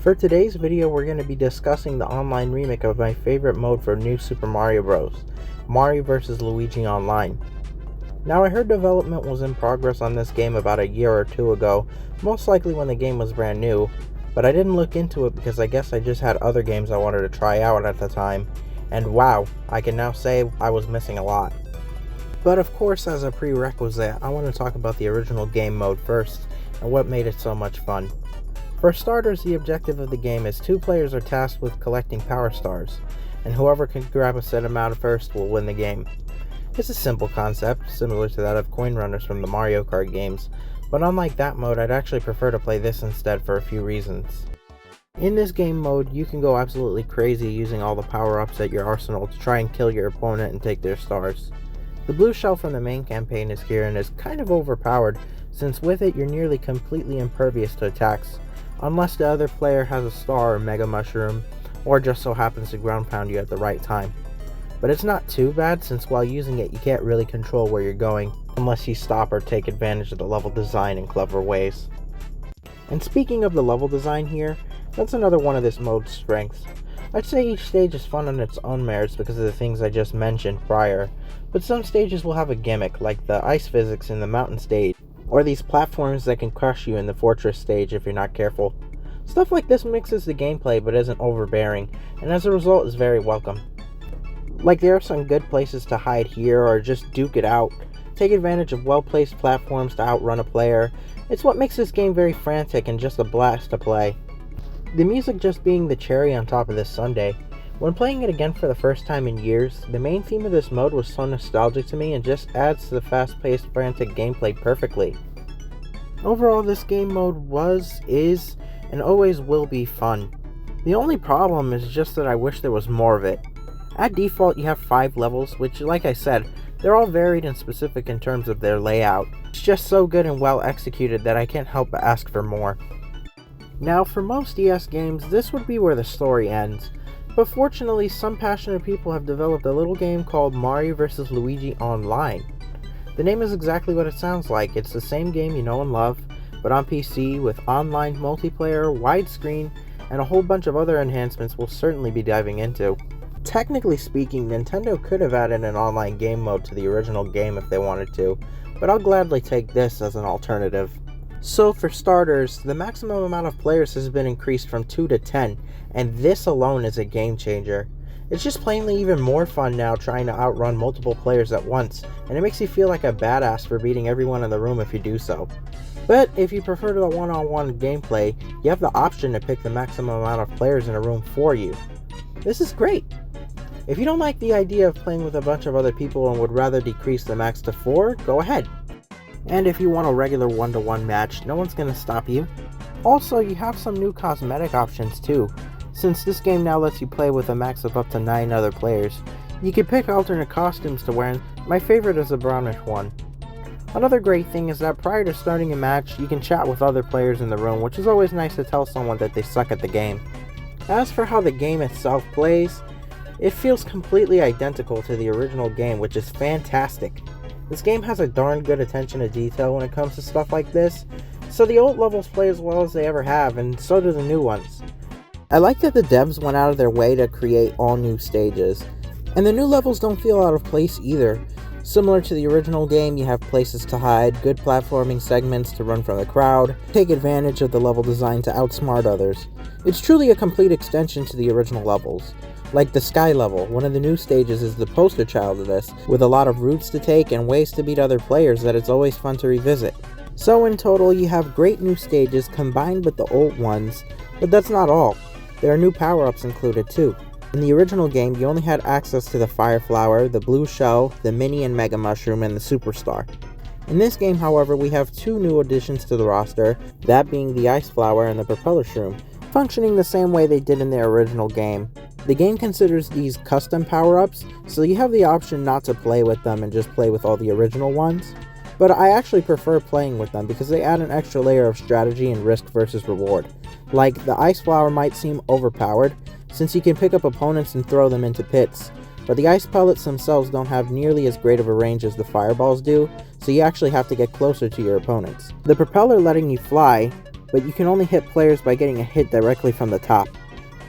For today's video, we're going to be discussing the online remake of my favorite mode for New Super Mario Bros., Mario vs. Luigi Online. Now, I heard development was in progress on this game about a year or two ago, most likely when the game was brand new, but I didn't look into it because I guess I just had other games I wanted to try out at the time, and wow, I can now say I was missing a lot. But of course, as a prerequisite, I want to talk about the original game mode first, and what made it so much fun. For starters, the objective of the game is 2 players are tasked with collecting power stars, and whoever can grab a set amount first will win the game. It's a simple concept, similar to that of coin runners from the Mario Kart games, but unlike that mode, I'd actually prefer to play this instead for a few reasons. In this game mode, you can go absolutely crazy using all the power-ups at your arsenal to try and kill your opponent and take their stars. The blue shell from the main campaign is here and is kind of overpowered, since with it you're nearly completely impervious to attacks, unless the other player has a star or mega mushroom, or just so happens to ground pound you at the right time. But it's not too bad, since while using it you can't really control where you're going, unless you stop or take advantage of the level design in clever ways. And speaking of the level design here, that's another one of this mode's strengths. I'd say each stage is fun on its own merits because of the things I just mentioned prior, but some stages will have a gimmick, like the ice physics in the mountain stage, or these platforms that can crush you in the fortress stage if you're not careful. Stuff like this mixes the gameplay but isn't overbearing, and as a result is very welcome. Like, there are some good places to hide here or just duke it out, take advantage of well-placed platforms to outrun a player. It's what makes this game very frantic and just a blast to play. The music just being the cherry on top of this sundae. When playing it again for the first time in years, the main theme of this mode was so nostalgic to me and just adds to the fast-paced, frantic gameplay perfectly. Overall, this game mode was, is, and always will be fun. The only problem is just that I wish there was more of it. At default, you have 5 levels, which, like I said, they're all varied and specific in terms of their layout. It's just so good and well executed that I can't help but ask for more. Now, for most DS games, this would be where the story ends. But fortunately, some passionate people have developed a little game called Mario vs. Luigi Online. The name is exactly what it sounds like. It's the same game you know and love, but on PC with online multiplayer, widescreen, and a whole bunch of other enhancements we'll certainly be diving into. Technically speaking, Nintendo could have added an online game mode to the original game if they wanted to, but I'll gladly take this as an alternative. So for starters, the maximum amount of players has been increased from 2 to 10, and this alone is a game changer. It's just plainly even more fun now trying to outrun multiple players at once, and it makes you feel like a badass for beating everyone in the room if you do so. But if you prefer the one-on-one gameplay, you have the option to pick the maximum amount of players in a room for you. This is great! If you don't like the idea of playing with a bunch of other people and would rather decrease the max to 4, go ahead. And if you want a regular 1-to-1 match, no one's gonna stop you. Also, you have some new cosmetic options too. Since this game now lets you play with a max of up to 9 other players, you can pick alternate costumes to wear, and my favorite is a brownish one. Another great thing is that prior to starting a match, you can chat with other players in the room, which is always nice to tell someone that they suck at the game. As for how the game itself plays, it feels completely identical to the original game, which is fantastic. This game has a darn good attention to detail when it comes to stuff like this, so the old levels play as well as they ever have, and so do the new ones. I like that the devs went out of their way to create all new stages, and the new levels don't feel out of place either. Similar to the original game, you have places to hide, good platforming segments to run from the crowd, take advantage of the level design to outsmart others. It's truly a complete extension to the original levels. Like the Sky level, one of the new stages is the poster child of this, with a lot of routes to take and ways to beat other players that it's always fun to revisit. So in total, you have great new stages combined with the old ones, but that's not all. There are new power-ups included too. In the original game, you only had access to the Fire Flower, the Blue Shell, the Mini and Mega Mushroom, and the Superstar. In this game, however, we have 2 new additions to the roster, that being the Ice Flower and the Propeller Shroom, functioning the same way they did in their original game. The game considers these custom power-ups, so you have the option not to play with them and just play with all the original ones. But I actually prefer playing with them because they add an extra layer of strategy and risk versus reward. Like, the Ice Flower might seem overpowered, since you can pick up opponents and throw them into pits, but the ice pellets themselves don't have nearly as great of a range as the fireballs do, so you actually have to get closer to your opponents. The propeller letting you fly but you can only hit players by getting a hit directly from the top.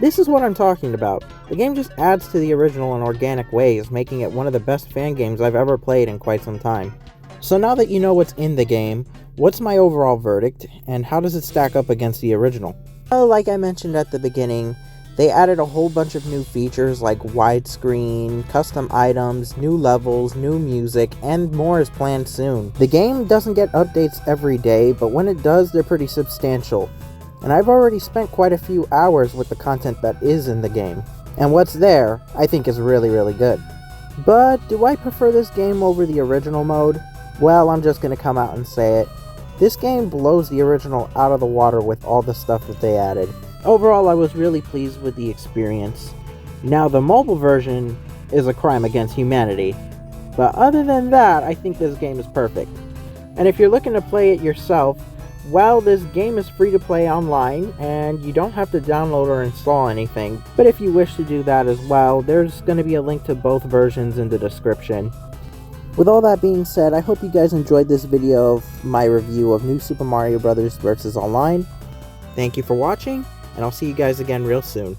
This is what I'm talking about. The game just adds to the original in organic ways, making it one of the best fan games I've ever played in quite some time. So now that you know what's in the game, what's my overall verdict, and how does it stack up against the original? Well, like I mentioned at the beginning, they added a whole bunch of new features like widescreen, custom items, new levels, new music, and more is planned soon. The game doesn't get updates every day, but when it does, they're pretty substantial. And I've already spent quite a few hours with the content that is in the game. And what's there, I think is really good. But do I prefer this game over the original mode? Well, I'm just gonna come out and say it. This game blows the original out of the water with all the stuff that they added. Overall, I was really pleased with the experience. Now, the mobile version is a crime against humanity. But other than that, I think this game is perfect. And if you're looking to play it yourself, well, this game is free to play online, and you don't have to download or install anything. But if you wish to do that as well, there's going to be a link to both versions in the description. With all that being said, I hope you guys enjoyed this video of my review of New Super Mario Bros. Vs. Online. Thank you for watching, and I'll see you guys again real soon.